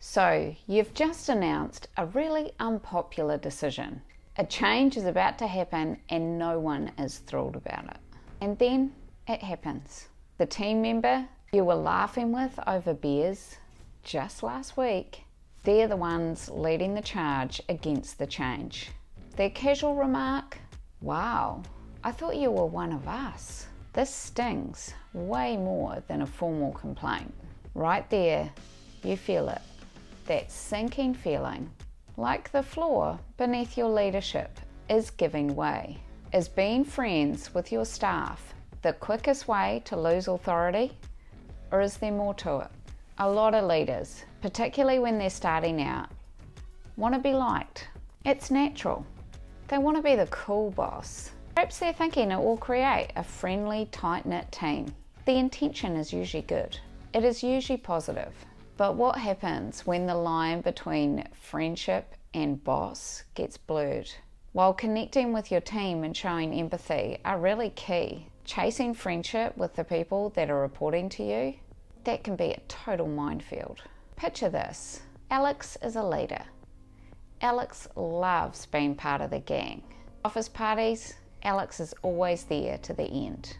So, you've just announced a really unpopular decision. A change is about to happen and no one is thrilled about it. And then it happens. The team member you were laughing with over beers just last week, they're the ones leading the charge against the change. Their casual remark, "Wow, I thought you were one of us." This stings way more than a formal complaint. Right there, you feel it. That sinking feeling, like the floor beneath your leadership is giving way. Is being friends with your staff the quickest way to lose authority, or is there more to it? A lot of leaders, particularly when they're starting out, want to be liked. It's natural. They want to be the cool boss. Perhaps they're thinking it will create a friendly, tight-knit team. The intention is usually good. It is usually positive. But what happens when the line between friendship and boss gets blurred? While connecting with your team and showing empathy are really key, chasing friendship with the people that are reporting to you, that can be a total minefield. Picture this. Alex is a leader. Alex loves being part of the gang. Office parties, Alex is always there to the end.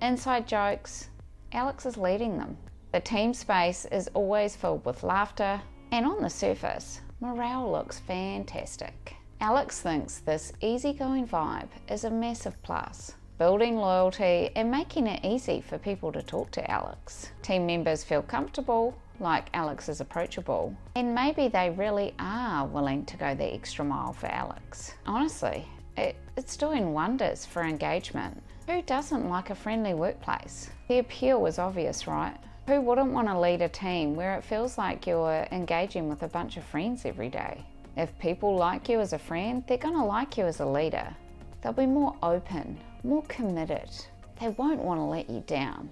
Inside jokes, Alex is leading them. The team space is always filled with laughter, and on the surface, morale looks fantastic. Alex thinks this easygoing vibe is a massive plus, building loyalty and making it easy for people to talk to Alex. Team members feel comfortable, like Alex is approachable, and maybe they really are willing to go the extra mile for Alex. Honestly, it's doing wonders for engagement. Who doesn't like a friendly workplace? The appeal is obvious, right? Who wouldn't want to lead a team where it feels like you're engaging with a bunch of friends every day? If people like you as a friend, they're going to like you as a leader. They'll be more open, more committed. They won't want to let you down.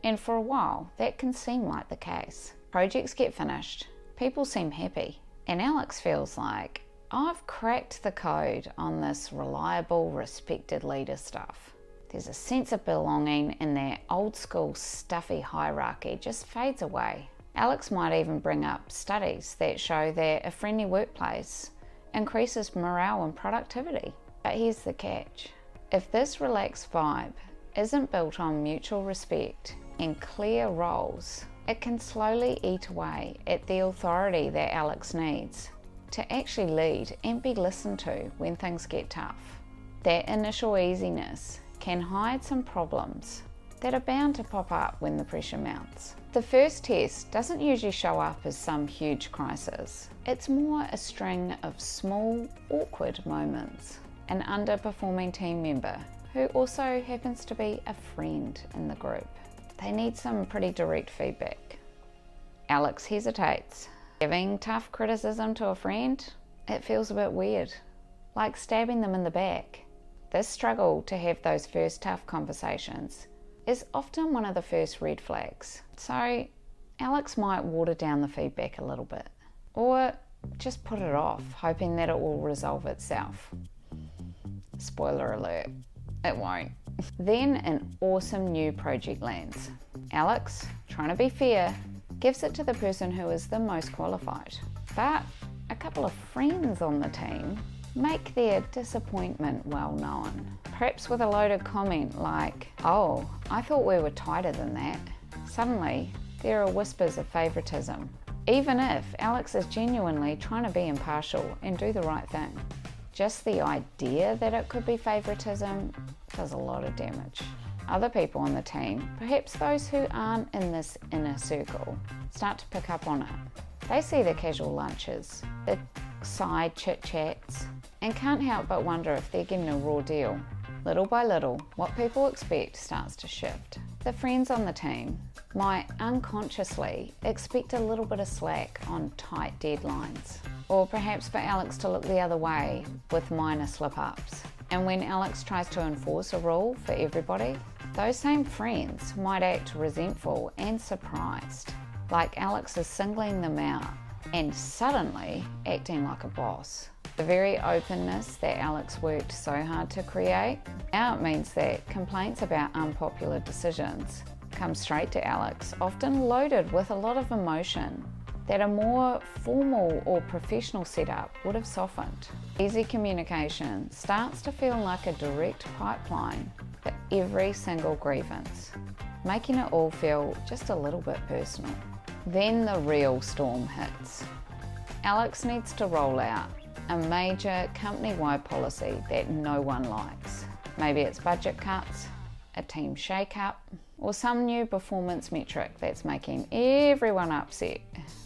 And for a while, that can seem like the case. Projects get finished, people seem happy, and Alex feels like, I've cracked the code on this reliable, respected leader stuff. There's a sense of belonging, and that old school stuffy hierarchy just fades away. Alex might even bring up studies that show that a friendly workplace increases morale and productivity. But here's the catch. If this relaxed vibe isn't built on mutual respect and clear roles, it can slowly eat away at the authority that Alex needs to actually lead and be listened to when things get tough. That initial easiness can hide some problems that are bound to pop up when the pressure mounts. The first test doesn't usually show up as some huge crisis. It's more a string of small, awkward moments. An underperforming team member who also happens to be a friend in the group. They need some pretty direct feedback. Alex hesitates. Giving tough criticism to a friend, it feels a bit weird, like stabbing them in the back. This struggle to have those first tough conversations is often one of the first red flags. So Alex might water down the feedback a little bit, or just put it off, hoping that it will resolve itself. Spoiler alert, it won't. Then an awesome new project lands. Alex, trying to be fair, gives it to the person who is the most qualified. But a couple of friends on the team make their disappointment well known. Perhaps with a loaded comment like, "Oh, I thought we were tighter than that." Suddenly, there are whispers of favoritism, even if Alex is genuinely trying to be impartial and do the right thing. Just the idea that it could be favoritism does a lot of damage. Other people on the team, perhaps those who aren't in this inner circle, start to pick up on it. They see the casual lunches, the side chit-chats, and can't help but wonder if they're getting a raw deal. Little by little, what people expect starts to shift. The friends on the team might unconsciously expect a little bit of slack on tight deadlines, or perhaps for Alex to look the other way with minor slip-ups. And when Alex tries to enforce a rule for everybody, those same friends might act resentful and surprised, like Alex is singling them out and suddenly acting like a boss. The very openness that Alex worked so hard to create, now it means that complaints about unpopular decisions come straight to Alex, often loaded with a lot of emotion. that a more formal or professional setup would have softened. Easy communication starts to feel like a direct pipeline for every single grievance, making it all feel just a little bit personal. Then the real storm hits. Alex needs to roll out a major company-wide policy that no one likes. Maybe it's budget cuts, a team shake-up, or some new performance metric that's making everyone upset.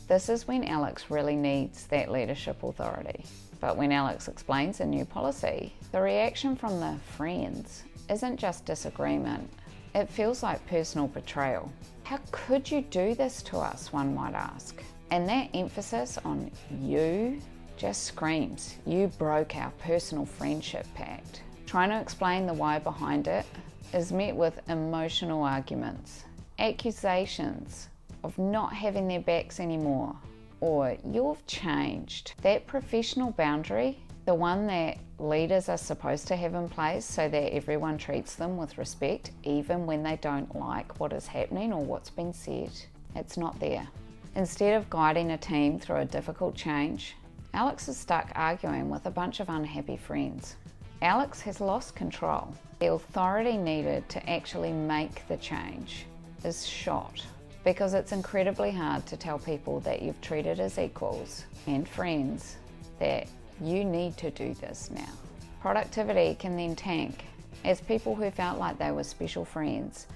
This is when Alex really needs that leadership authority. But when Alex explains a new policy, the reaction from the friends isn't just disagreement, it feels like personal betrayal. How could you do this to us, one might ask? And that emphasis on you just screams, you broke our personal friendship pact. Trying to explain the why behind it is met with emotional arguments, accusations of not having their backs anymore, or you've changed. That professional boundary, the one that leaders are supposed to have in place so that everyone treats them with respect, even when they don't like what is happening or what's been said, it's not there. Instead of guiding a team through a difficult change, Alex is stuck arguing with a bunch of unhappy friends. Alex has lost control. The authority needed to actually make the change is shot, because it's incredibly hard to tell people that you've treated as equals and friends that you need to do this now. Productivity can then tank as people who felt like they were special friends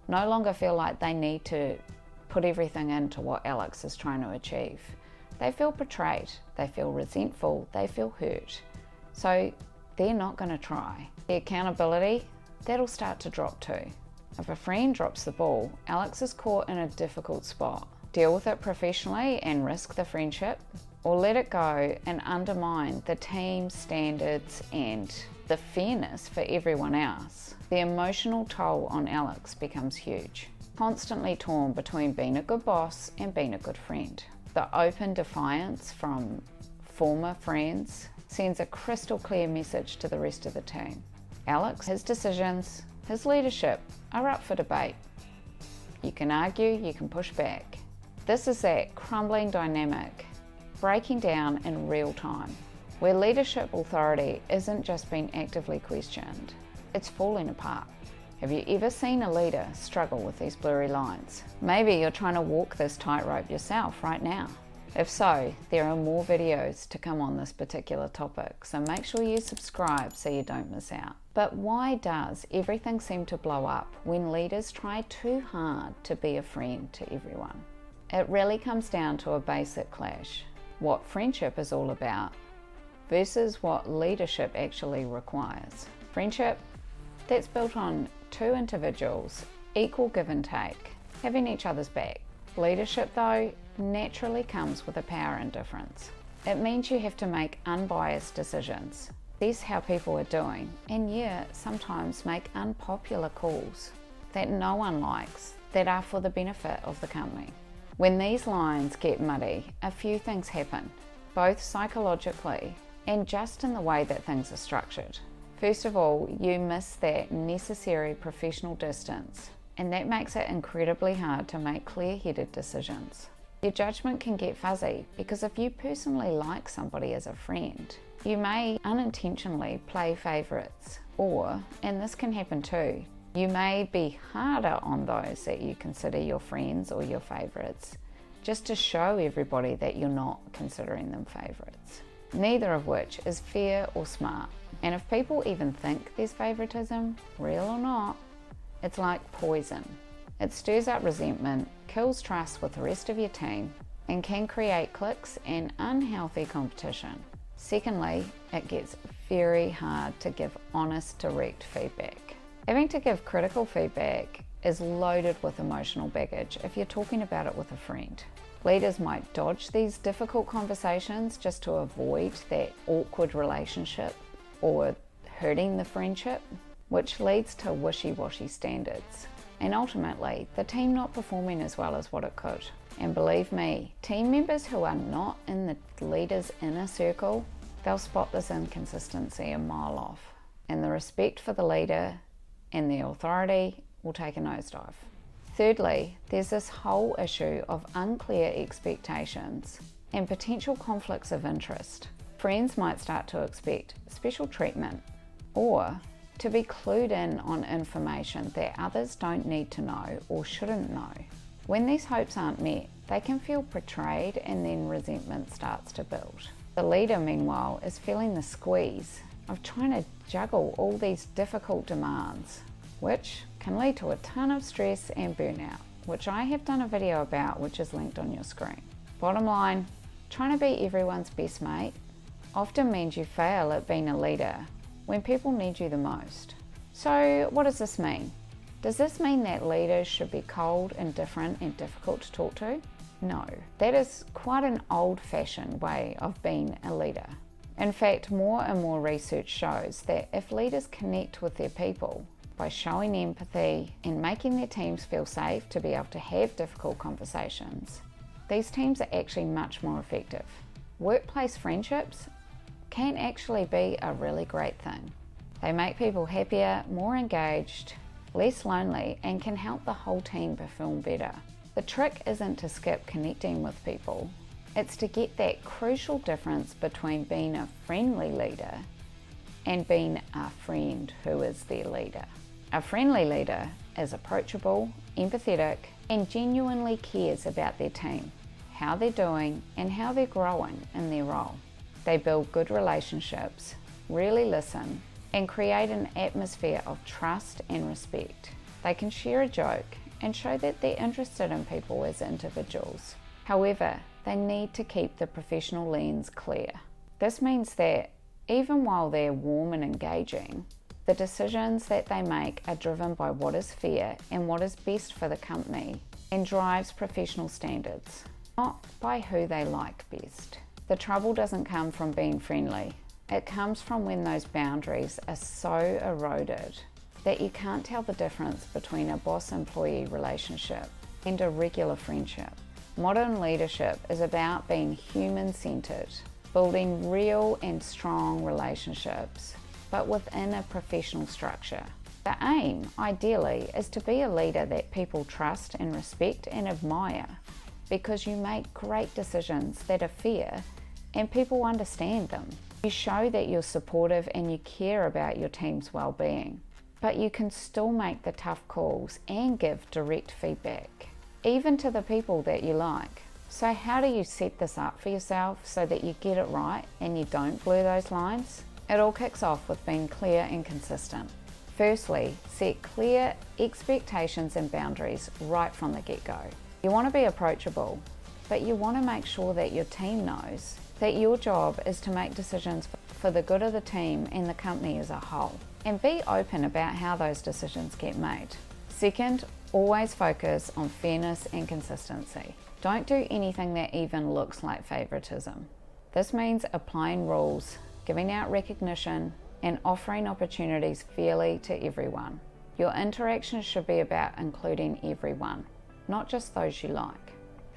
no longer feel like they need to put everything into what Alex is trying to achieve. They feel betrayed, they feel resentful, they feel hurt. So they're not going to try. The accountability, that'll start to drop too. If a friend drops the ball, Alex is caught in a difficult spot. Deal with it professionally and risk the friendship, or let it go and undermine the team's standards and the fairness for everyone else. The emotional toll on Alex becomes huge. Constantly torn between being a good boss and being a good friend. The open defiance from former friends sends a crystal clear message to the rest of the team. Alex, his decisions, his leadership are up for debate. You can argue, you can push back. This is that crumbling dynamic, breaking down in real time, where leadership authority isn't just being actively questioned, it's falling apart. Have you ever seen a leader struggle with these blurry lines? Maybe you're trying to walk this tightrope yourself right now. If so, there are more videos to come on this particular topic, so make sure you subscribe so you don't miss out. But why does everything seem to blow up when leaders try too hard to be a friend to everyone? It really comes down to a basic clash. What friendship is all about versus what leadership actually requires. Friendship, that's built on two individuals, equal give and take, having each other's back. Leadership, though, naturally comes with a power indifference. It means you have to make unbiased decisions, assess how people are doing, and sometimes make unpopular calls that no one likes, that are for the benefit of the company. When these lines get muddy, a few things happen, both psychologically and just in the way that things are structured. First of all, you miss that necessary professional distance, and that makes it incredibly hard to make clear-headed decisions. Your judgment can get fuzzy because if you personally like somebody as a friend, you may unintentionally play favourites, or, and this can happen too, you may be harder on those that you consider your friends or your favourites, just to show everybody that you're not considering them favourites. Neither of which is fair or smart. And if people even think there's favouritism, real or not, it's like poison. It stirs up resentment, kills trust with the rest of your team, and can create cliques and unhealthy competition. Secondly, it gets very hard to give honest, direct feedback. Having to give critical feedback is loaded with emotional baggage if you're talking about it with a friend. Leaders might dodge these difficult conversations just to avoid that awkward relationship or hurting the friendship, which leads to wishy-washy standards, and ultimately the team not performing as well as what it could. And believe me, team members who are not in the leader's inner circle, they'll spot this inconsistency a mile off, and the respect for the leader and the authority will take a nosedive. Thirdly, there's this whole issue of unclear expectations and potential conflicts of interest. Friends might start to expect special treatment or to be clued in on information that others don't need to know or shouldn't know. When these hopes aren't met, they can feel betrayed and then resentment starts to build. The leader, meanwhile, is feeling the squeeze of trying to juggle all these difficult demands, which can lead to a ton of stress and burnout, which I have done a video about, which is linked on your screen. Bottom line, trying to be everyone's best mate often means you fail at being a leader when people need you the most. So what does this mean? Does this mean that leaders should be cold, indifferent, and difficult to talk to? No, that is quite an old-fashioned way of being a leader. In fact, more and more research shows that if leaders connect with their people by showing empathy and making their teams feel safe to be able to have difficult conversations, these teams are actually much more effective. Workplace friendships can actually be a really great thing. They make people happier, more engaged, less lonely, and can help the whole team perform better. The trick isn't to skip connecting with people, it's to get that crucial difference between being a friendly leader and being a friend who is their leader. A friendly leader is approachable, empathetic, and genuinely cares about their team, how they're doing, and how they're growing in their role. They build good relationships, really listen, and create an atmosphere of trust and respect. They can share a joke and show that they're interested in people as individuals. However, they need to keep the professional lens clear. This means that even while they're warm and engaging, the decisions that they make are driven by what is fair and what is best for the company and drives professional standards, not by who they like best. The trouble doesn't come from being friendly. It comes from when those boundaries are so eroded that you can't tell the difference between a boss-employee relationship and a regular friendship. Modern leadership is about being human-centered, building real and strong relationships, but within a professional structure. The aim, ideally, is to be a leader that people trust and respect and admire, because you make great decisions that are fair and people understand them. You show that you're supportive and you care about your team's well-being, but you can still make the tough calls and give direct feedback, even to the people that you like. So how do you set this up for yourself so that you get it right and you don't blur those lines? It all kicks off with being clear and consistent. Firstly, set clear expectations and boundaries right from the get-go. You want to be approachable, but you want to make sure that your team knows that your job is to make decisions for the good of the team and the company as a whole, and be open about how those decisions get made. Second, always focus on fairness and consistency. Don't do anything that even looks like favoritism. This means applying rules, giving out recognition, and offering opportunities fairly to everyone. Your interactions should be about including everyone, not just those you like.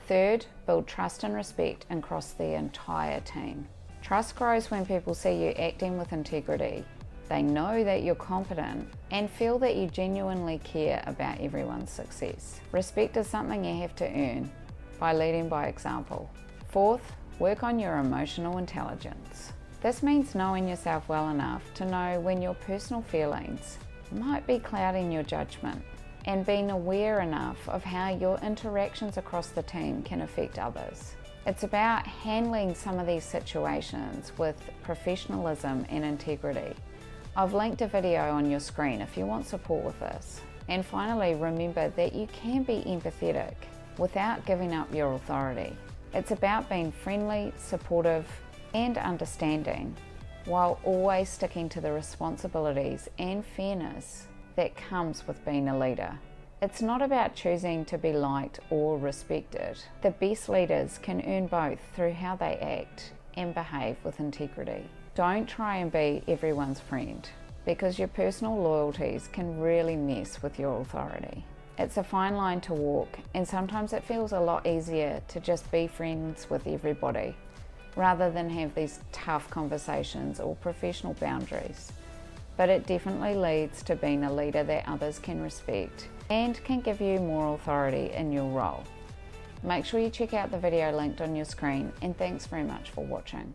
Third, build trust and respect across the entire team. Trust grows when people see you acting with integrity. They know that you're competent and feel that you genuinely care about everyone's success. Respect is something you have to earn by leading by example. Fourth, work on your emotional intelligence. This means knowing yourself well enough to know when your personal feelings might be clouding your judgment, and being aware enough of how your interactions across the team can affect others. It's about handling some of these situations with professionalism and integrity. I've linked a video on your screen if you want support with this. And finally, remember that you can be empathetic without giving up your authority. It's about being friendly, supportive, and understanding, while always sticking to the responsibilities and fairness that comes with being a leader. It's not about choosing to be liked or respected. The best leaders can earn both through how they act and behave with integrity. Don't try and be everyone's friend, because your personal loyalties can really mess with your authority. It's a fine line to walk, and sometimes it feels a lot easier to just be friends with everybody, rather than have these tough conversations or professional boundaries. But it definitely leads to being a leader that others can respect and can give you more authority in your role. Make sure you check out the video linked on your screen, and thanks very much for watching.